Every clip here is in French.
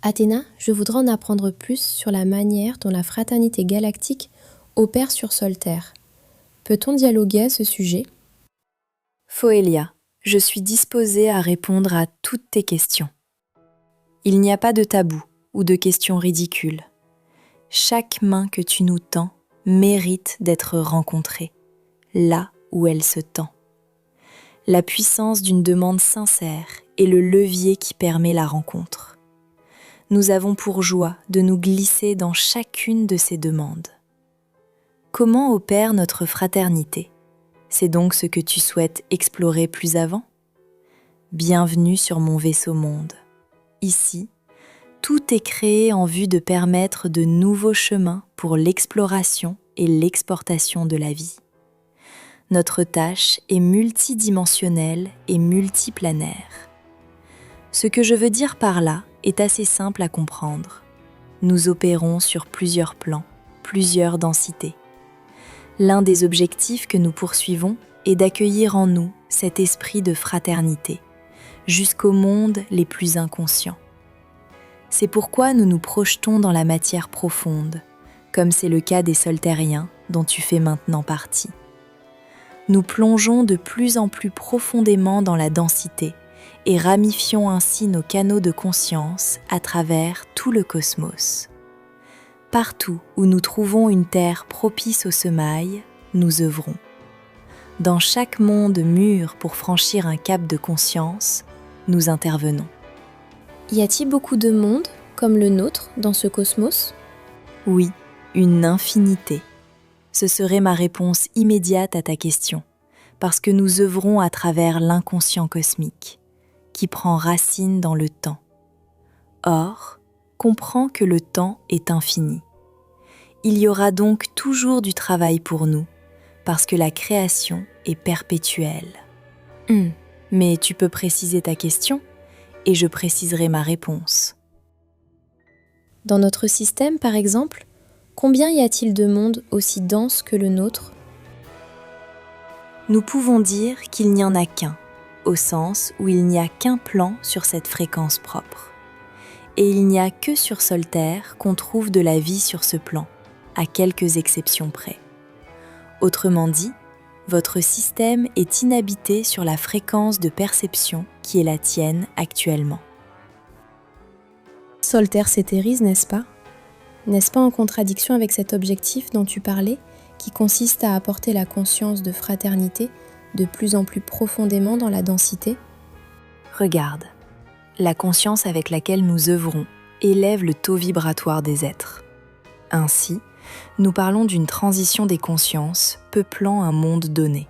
Athéna, je voudrais en apprendre plus sur la manière dont la fraternité galactique opère sur Solterre. Peut-on dialoguer à ce sujet ? Phoélia, je suis disposée à répondre à toutes tes questions. Il n'y a pas de tabou ou de questions ridicules. Chaque main que tu nous tends mérite d'être rencontrée, là où elle se tend. La puissance d'une demande sincère est le levier qui permet la rencontre. Nous avons pour joie de nous glisser dans chacune de ces demandes. Comment opère notre fraternité ? C'est donc ce que tu souhaites explorer plus avant ? Bienvenue sur mon vaisseau monde. Ici, tout est créé en vue de permettre de nouveaux chemins pour l'exploration et l'exportation de la vie. Notre tâche est multidimensionnelle et multiplanaire. Ce que je veux dire par là est assez simple à comprendre. Nous opérons sur plusieurs plans, plusieurs densités. L'un des objectifs que nous poursuivons est d'accueillir en nous cet esprit de fraternité, jusqu'aux mondes les plus inconscients. C'est pourquoi nous nous projetons dans la matière profonde, comme c'est le cas des Soltériens dont tu fais maintenant partie. Nous plongeons de plus en plus profondément dans la densité et ramifions ainsi nos canaux de conscience à travers tout le cosmos. Partout où nous trouvons une terre propice au semail, nous œuvrons. Dans chaque monde mûr pour franchir un cap de conscience, nous intervenons. Y a-t-il beaucoup de mondes, comme le nôtre, dans ce cosmos ? Oui, une infinité. Ce serait ma réponse immédiate à ta question, parce que nous œuvrons à travers l'inconscient cosmique, qui prend racine dans le temps. Or, comprends que le temps est infini. Il y aura donc toujours du travail pour nous, parce que la création est perpétuelle. Mais tu peux préciser ta question, et je préciserai ma réponse. Dans notre système, par exemple, combien y a-t-il de mondes aussi denses que le nôtre ? Nous pouvons dire qu'il n'y en a qu'un, au sens où il n'y a qu'un plan sur cette fréquence propre. Et il n'y a que sur Solterre qu'on trouve de la vie sur ce plan, à quelques exceptions près. Autrement dit, votre système est inhabité sur la fréquence de perception qui est la tienne actuellement. Solterre s'éthérise, n'est-ce pas ? N'est-ce pas en contradiction avec cet objectif dont tu parlais, qui consiste à apporter la conscience de fraternité de plus en plus profondément dans la densité ? Regarde, la conscience avec laquelle nous œuvrons élève le taux vibratoire des êtres. Ainsi, nous parlons d'une transition des consciences peuplant un monde donné.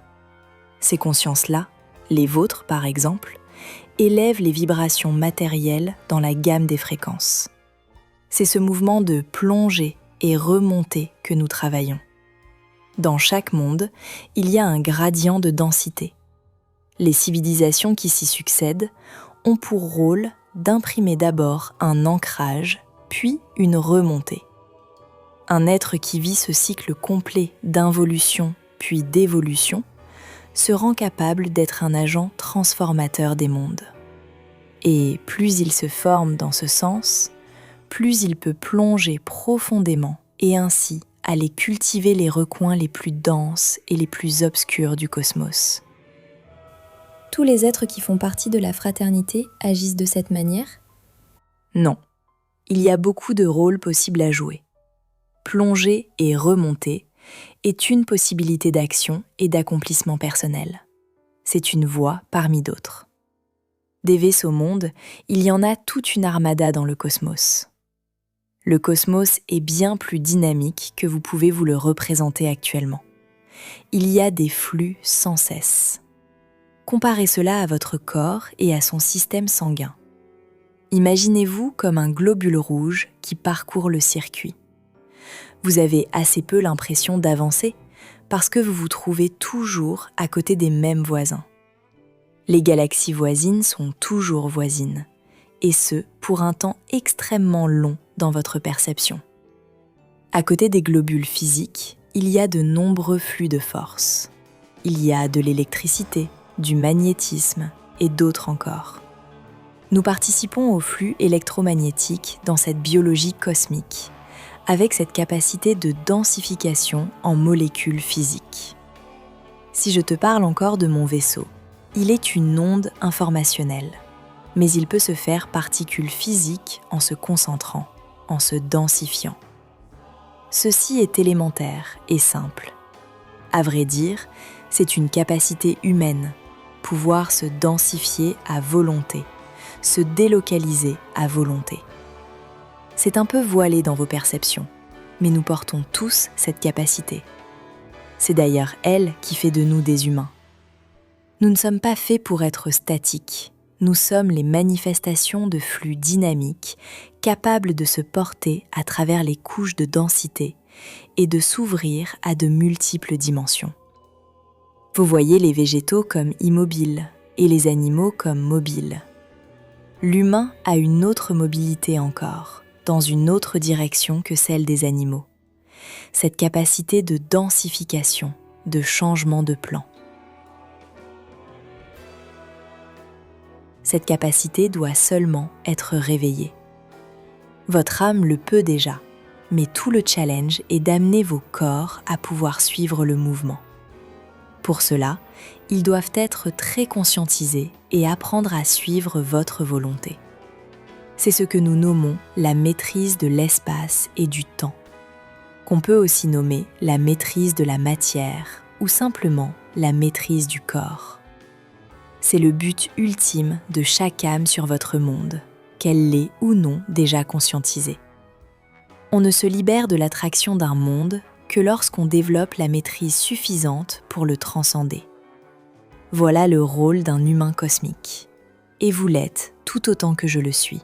Ces consciences-là, les vôtres par exemple, élèvent les vibrations matérielles dans la gamme des fréquences. C'est ce mouvement de plonger et remonter que nous travaillons. Dans chaque monde, il y a un gradient de densité. Les civilisations qui s'y succèdent ont pour rôle d'imprimer d'abord un ancrage, puis une remontée. Un être qui vit ce cycle complet d'involution puis d'évolution se rend capable d'être un agent transformateur des mondes. Et plus il se forme dans ce sens, plus il peut plonger profondément et ainsi aller cultiver les recoins les plus denses et les plus obscurs du cosmos. Tous les êtres qui font partie de la fraternité agissent de cette manière ? Non, il y a beaucoup de rôles possibles à jouer. Plonger et remonter est une possibilité d'action et d'accomplissement personnel. C'est une voie parmi d'autres. Des vaisseaux mondes, il y en a toute une armada dans le cosmos. Le cosmos est bien plus dynamique que vous pouvez vous le représenter actuellement. Il y a des flux sans cesse. Comparez cela à votre corps et à son système sanguin. Imaginez-vous comme un globule rouge qui parcourt le circuit. Vous avez assez peu l'impression d'avancer parce que vous vous trouvez toujours à côté des mêmes voisins. Les galaxies voisines sont toujours voisines, et ce, pour un temps extrêmement long dans votre perception. À côté des globules physiques, il y a de nombreux flux de force. Il y a de l'électricité, du magnétisme et d'autres encore. Nous participons au flux électromagnétique dans cette biologie cosmique, avec cette capacité de densification en molécules physiques. Si je te parle encore de mon vaisseau, il est une onde informationnelle, mais il peut se faire particule physique en se concentrant, en se densifiant. Ceci est élémentaire et simple. À vrai dire, c'est une capacité humaine, pouvoir se densifier à volonté, se délocaliser à volonté. C'est un peu voilé dans vos perceptions, mais nous portons tous cette capacité. C'est d'ailleurs elle qui fait de nous des humains. Nous ne sommes pas faits pour être statiques. Nous sommes les manifestations de flux dynamiques capables de se porter à travers les couches de densité et de s'ouvrir à de multiples dimensions. Vous voyez les végétaux comme immobiles et les animaux comme mobiles. L'humain a une autre mobilité encore, dans une autre direction que celle des animaux. Cette capacité de densification, de changement de plan. Cette capacité doit seulement être réveillée. Votre âme le peut déjà, mais tout le challenge est d'amener vos corps à pouvoir suivre le mouvement. Pour cela, ils doivent être très conscientisés et apprendre à suivre votre volonté. C'est ce que nous nommons la maîtrise de l'espace et du temps, qu'on peut aussi nommer la maîtrise de la matière ou simplement la maîtrise du corps. C'est le but ultime de chaque âme sur votre monde, qu'elle l'ait ou non déjà conscientisé. On ne se libère de l'attraction d'un monde que lorsqu'on développe la maîtrise suffisante pour le transcender. Voilà le rôle d'un humain cosmique, et vous l'êtes tout autant que je le suis.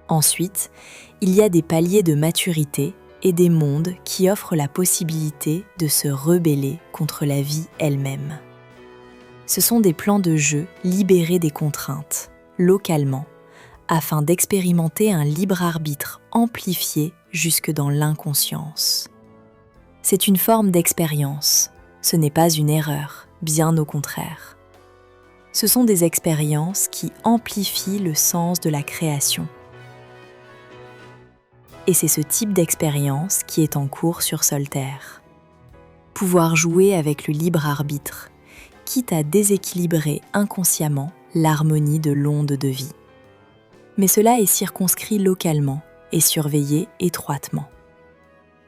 Ensuite, il y a des paliers de maturité et des mondes qui offrent la possibilité de se rebeller contre la vie elle-même. Ce sont des plans de jeu libérés des contraintes, localement, afin d'expérimenter un libre arbitre amplifié jusque dans l'inconscience. C'est une forme d'expérience, ce n'est pas une erreur, bien au contraire. Ce sont des expériences qui amplifient le sens de la création. Et c'est ce type d'expérience qui est en cours sur Solterre. Pouvoir jouer avec le libre arbitre, quitte à déséquilibrer inconsciemment l'harmonie de l'onde de vie. Mais cela est circonscrit localement et surveillé étroitement.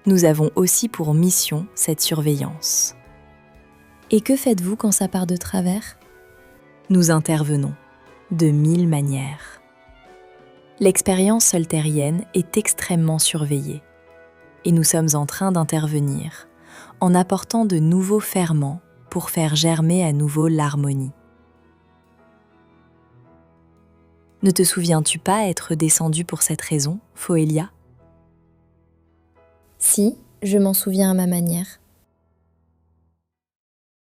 Nous avons aussi pour mission cette surveillance. Et que faites-vous quand ça part de travers ? Nous intervenons de 1000 manières. L'expérience soltérienne est extrêmement surveillée et nous sommes en train d'intervenir en apportant de nouveaux ferments pour faire germer à nouveau l'harmonie. Ne te souviens-tu pas être descendu pour cette raison, Foélia ? Si, je m'en souviens à ma manière.